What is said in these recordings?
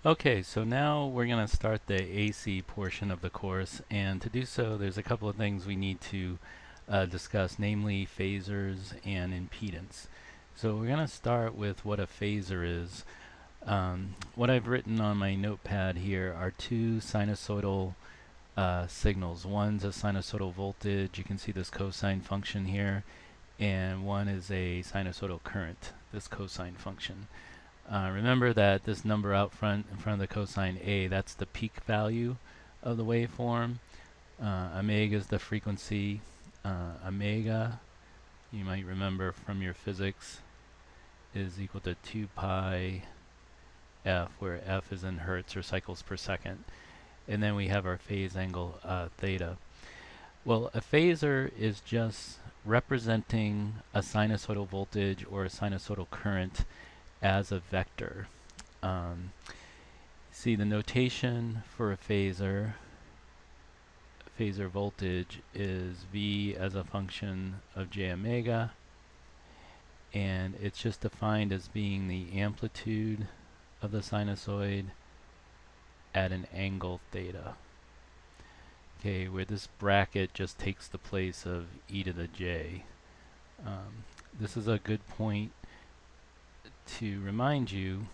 Okay, so now we're going to start the AC portion of the course, and to do so there's a couple of things we need to discuss, namely phasors and impedance. So we're going to start with what a phasor is. What I've written on my notepad here are two sinusoidal signals. One's a sinusoidal voltage, you can see this cosine function here, and one is a sinusoidal current, this cosine function. Remember that this number out front in front of the cosine A, that's the peak value of the waveform. Omega is the frequency. Omega, you might remember from your physics, is equal to 2 pi f, where f is in hertz or cycles per second. And then we have our phase angle theta. Well, a phasor is just representing a sinusoidal voltage or a sinusoidal current as a vector. See, the notation for a phasor voltage is V as a function of j omega, and it's just defined as being the amplitude of the sinusoid at an angle theta. Okay, where this bracket just takes the place of e to the j. This is a good point to remind you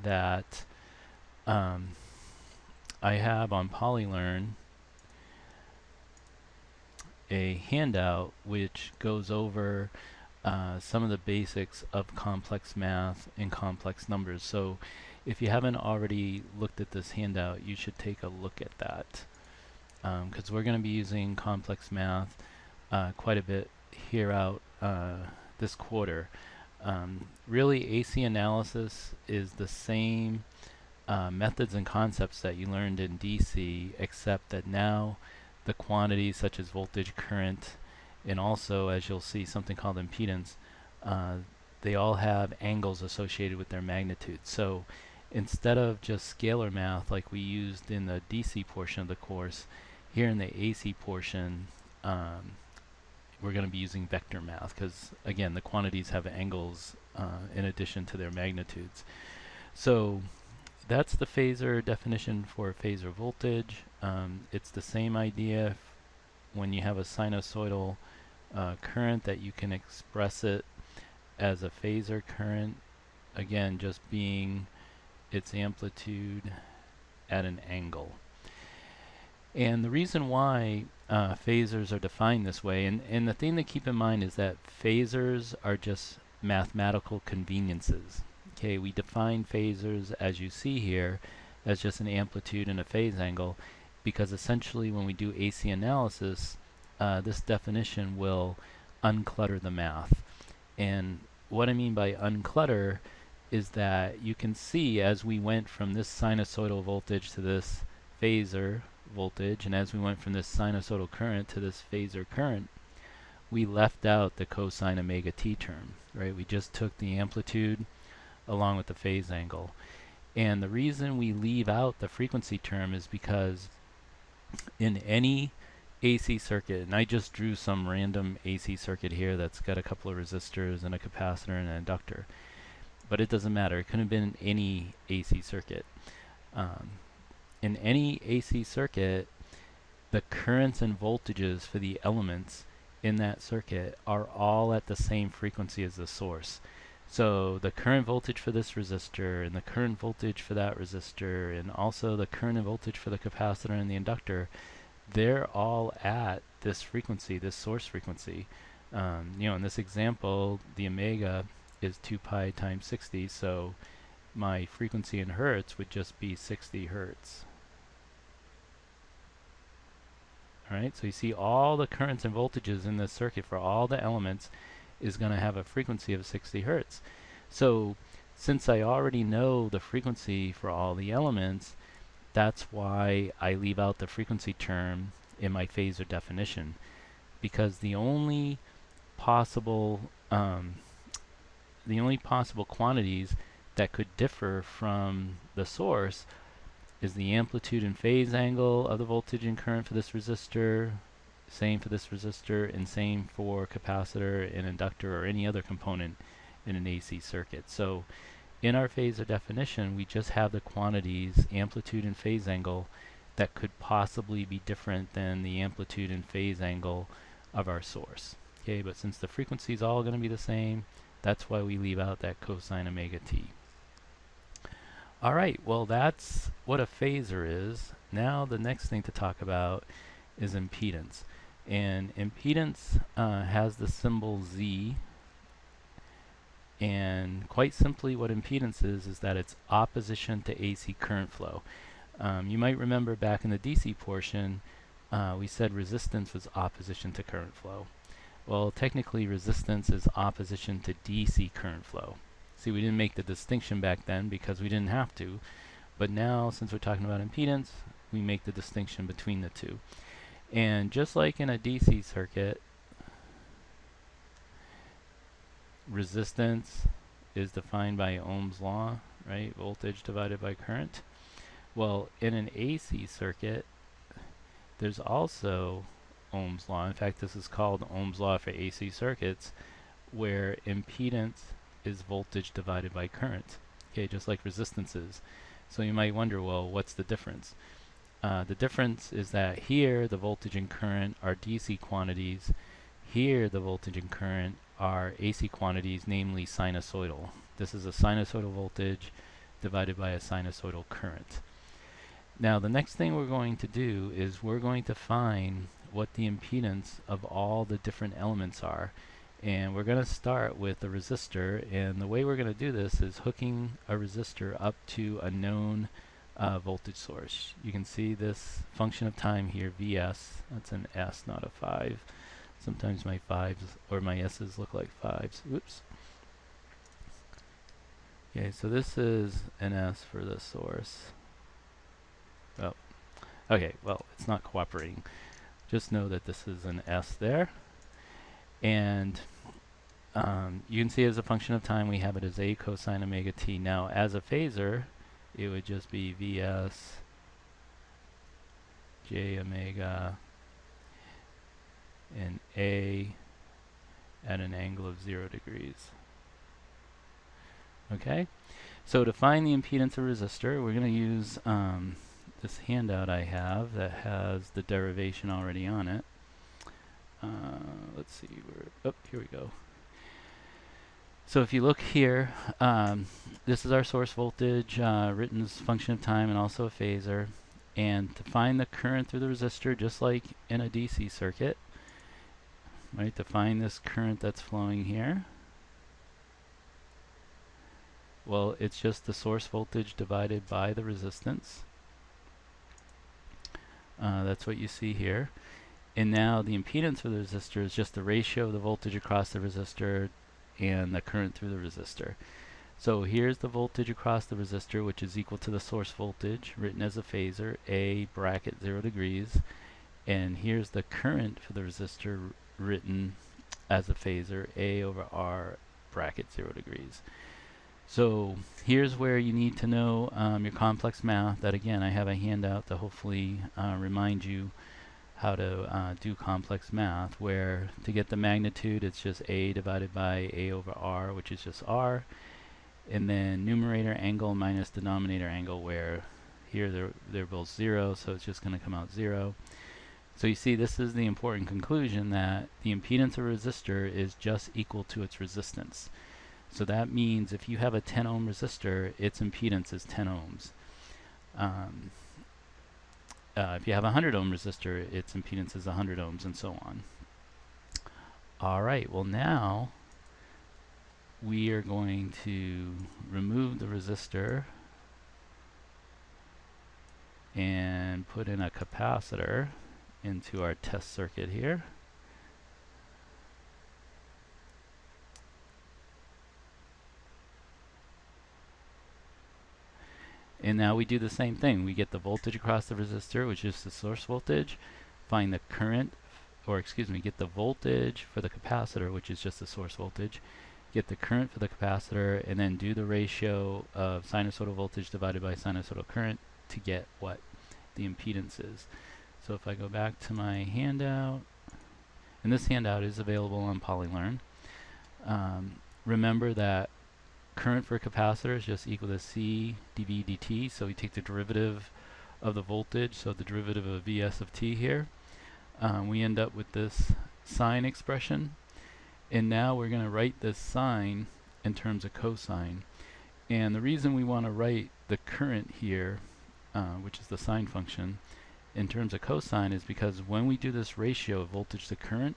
that I have on PolyLearn a handout which goes over some of the basics of complex math and complex numbers. So if you haven't already looked at this handout, you should take a look at that, because we're going to be using complex math quite a bit here out this quarter. Really, AC analysis is the same methods and concepts that you learned in DC, except that now the quantities such as voltage, current, and also, as you'll see, something called impedance, they all have angles associated with their magnitude. So instead of just scalar math like we used in the DC portion of the course, here in the AC portion, we're going to be using vector math because, again, the quantities have angles in addition to their magnitudes. So that's the phasor definition for phasor voltage. It's the same idea when you have a sinusoidal current, that you can express it as a phasor current, again just being its amplitude at an angle. And the reason why phasors are defined this way, and the thing to keep in mind is that phasors are just mathematical conveniences. Okay, we define phasors, as you see here, as just an amplitude and a phase angle, because essentially when we do AC analysis, this definition will unclutter the math. And what I mean by unclutter is that you can see as we went from this sinusoidal voltage to this phasor voltage, and as we went from this sinusoidal current to this phasor current, we left out the cosine omega t term, right? We just took the amplitude along with the phase angle. And the reason we leave out the frequency term is because in any AC circuit, and I just drew some random AC circuit here that's got a couple of resistors and a capacitor and an inductor, but it doesn't matter. It could have been any AC circuit. In any AC circuit, the currents and voltages for the elements in that circuit are all at the same frequency as the source. So the current voltage for this resistor and the current voltage for that resistor and also the current and voltage for the capacitor and the inductor, they're all at this frequency, this source frequency. In this example, the omega is 2 pi times 60, so my frequency in hertz would just be 60 hertz. Alright, so you see all the currents and voltages in this circuit for all the elements is going to have a frequency of 60 hertz. So since I already know the frequency for all the elements, that's why I leave out the frequency term in my phasor definition, because the only possible quantities that could differ from the source is the amplitude and phase angle of the voltage and current for this resistor, same for this resistor, and same for capacitor and inductor or any other component in an AC circuit. So in our phasor definition, we just have the quantities amplitude and phase angle that could possibly be different than the amplitude and phase angle of our source. Okay, but since the frequency is all going to be the same, that's why we leave out that cosine omega t. Alright, well that's what a phasor is. Now the next thing to talk about is impedance. And impedance has the symbol Z, and quite simply what impedance is that it's opposition to AC current flow. You might remember back in the DC portion we said resistance was opposition to current flow. Well, technically resistance is opposition to DC current flow. See, we didn't make the distinction back then because we didn't have to, but now since we're talking about impedance, we make the distinction between the two. And just like in a DC circuit, resistance is defined by Ohm's law, right? Voltage divided by current. Well, in an AC circuit, there's also Ohm's law. In fact, this is called Ohm's law for AC circuits, where impedance is voltage divided by current. Okay, just like resistance is. So you might wonder, well, what's the difference? The difference is that here the voltage and current are DC quantities. Here the voltage and current are AC quantities, namely sinusoidal. This is a sinusoidal voltage divided by a sinusoidal current. Now the next thing we're going to do is we're going to find what the impedance of all the different elements are. And we're going to start with a resistor, and the way we're going to do this is hooking a resistor up to a known voltage source. You can see this function of time here, Vs. That's an S, not a 5. Sometimes my 5s or my S's look like 5s. Oops. Okay, so this is an S for the source. Oh, okay, well, it's not cooperating. Just know that this is an S there. And you can see as a function of time we have it as a cosine omega t. Now as a phasor it would just be Vs j omega and A at an angle of 0 degrees. Okay, so to find the impedance of a resistor we're going to use this handout I have that has the derivation already on it. Let's see, here we go. So if you look here, this is our source voltage written as a function of time and also a phasor. And to find the current through the resistor, just like in a DC circuit, right, to find this current that's flowing here, well, it's just the source voltage divided by the resistance. That's what you see here. And now the impedance for the resistor is just the ratio of the voltage across the resistor and the current through the resistor. So here's the voltage across the resistor, which is equal to the source voltage written as a phasor, A bracket 0 degrees. And here's the current for the resistor written as a phasor, A over R bracket 0 degrees. So here's where you need to know your complex math. That again, I have a handout to hopefully remind you how to do complex math, where to get the magnitude it's just A divided by A over R, which is just R, and then numerator angle minus denominator angle, where here they're both 0, so it's just going to come out 0. So you see, this is the important conclusion, that the impedance of a resistor is just equal to its resistance. So that means if you have a 10 ohm resistor, its impedance is 10 ohms. If you have a 100 ohm resistor, its impedance is 100 ohms, and so on. Alright, well now we are going to remove the resistor and put in a capacitor into our test circuit here. And now we do the same thing. We get the voltage across the resistor, which is the source voltage, find the current, or excuse me, get the voltage for the capacitor, which is just the source voltage, get the current for the capacitor, and then do the ratio of sinusoidal voltage divided by sinusoidal current to get what the impedance is. So if I go back to my handout, and this handout is available on PolyLearn, remember that current for a capacitor is just equal to C dV dt. So we take the derivative of the voltage, so the derivative of Vs of t here. We end up with this sine expression. And now we're going to write this sine in terms of cosine. And the reason we want to write the current here, which is the sine function, in terms of cosine is because when we do this ratio of voltage to current,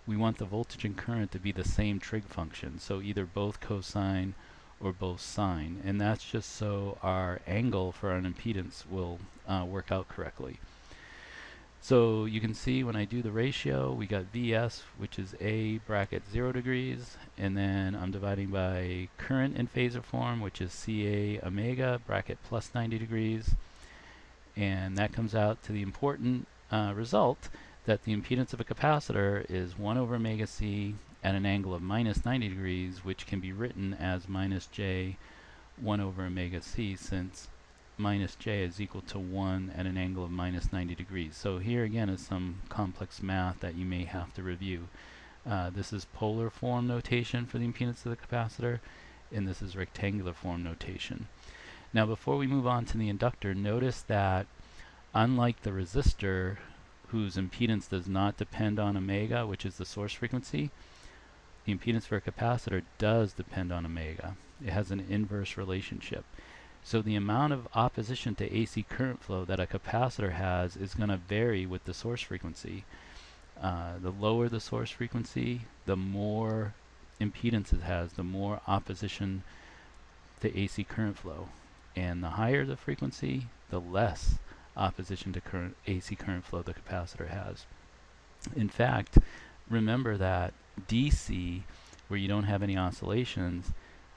we want the voltage and current to be the same trig function. So either both cosine or both sine. And that's just so our angle for an impedance will work out correctly. So you can see when I do the ratio, we got Vs, which is A bracket 0 degrees, and then I'm dividing by current in phasor form, which is Ca omega bracket plus 90 degrees. And that comes out to the important result that the impedance of a capacitor is 1 over omega c at an angle of minus 90 degrees, which can be written as minus j 1 over omega c, since minus j is equal to 1 at an angle of minus 90 degrees. So here again is some complex math that you may have to review. This is polar form notation for the impedance of the capacitor, and this is rectangular form notation. Now before we move on to the inductor, notice that unlike the resistor, whose impedance does not depend on omega, which is the source frequency, the impedance for a capacitor does depend on omega. It has an inverse relationship. So the amount of opposition to AC current flow that a capacitor has is going to vary with the source frequency. The lower the source frequency, the more impedance it has, the more opposition to AC current flow. And the higher the frequency, the less opposition to AC current flow the capacitor has. In fact, remember that DC, where you don't have any oscillations,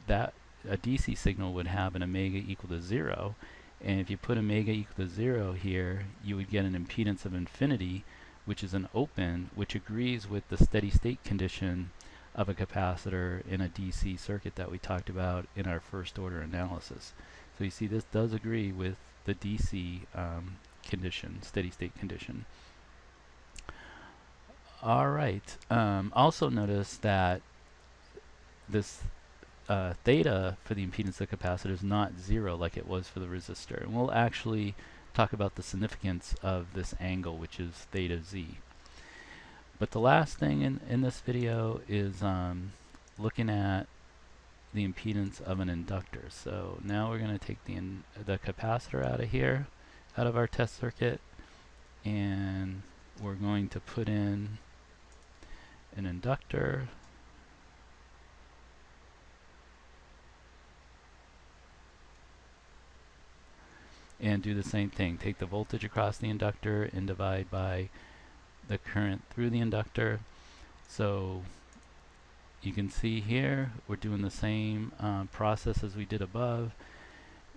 that a DC signal would have an omega equal to 0, and if you put omega equal to 0 here, you would get an impedance of infinity, which is an open, which agrees with the steady state condition of a capacitor in a DC circuit that we talked about in our first order analysis. So you see this does agree with the DC condition, steady state condition. Alright, also notice that this theta for the impedance of the capacitor is not 0 like it was for the resistor. And we'll actually talk about the significance of this angle, which is theta z. But the last thing in this video is looking at the impedance of an inductor. So now we're going to take the capacitor out of here, out of our test circuit, and we're going to put in an inductor. And do the same thing. Take the voltage across the inductor and divide by the current through the inductor. So you can see here we're doing the same process as we did above.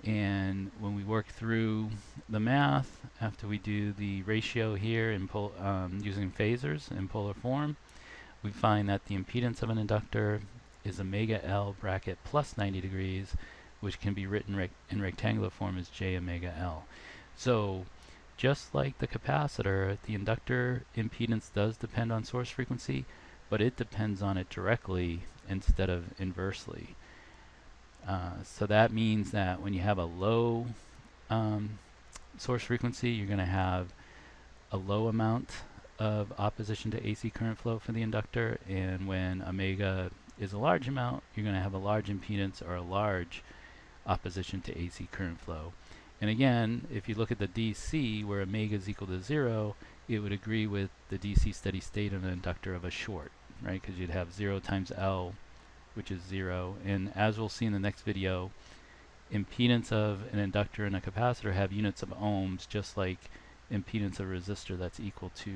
And when we work through the math, after we do the ratio here in using phasors in polar form, we find that the impedance of an inductor is omega L bracket plus 90 degrees, which can be written in rectangular form as j omega L. So just like the capacitor, the inductor impedance does depend on source frequency, but it depends on it directly instead of inversely. So that means that when you have a low source frequency, you're going to have a low amount of opposition to AC current flow for the inductor, and when omega is a large amount, you're going to have a large impedance or a large opposition to AC current flow. And again, if you look at the DC, where omega is equal to 0, it would agree with the DC steady state of an inductor of a short, right? Because you'd have 0 times L, which is 0. And as we'll see in the next video, impedance of an inductor and a capacitor have units of ohms, just like impedance of a resistor that's equal to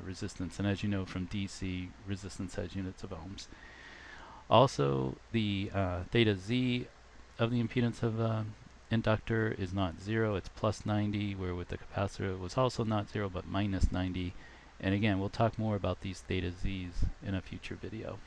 resistance. And as you know from DC, resistance has units of ohms. Also, the theta z of the impedance of inductor is not 0, it's plus 90, where with the capacitor it was also not 0 but minus 90. And again, we'll talk more about these theta z's in a future video.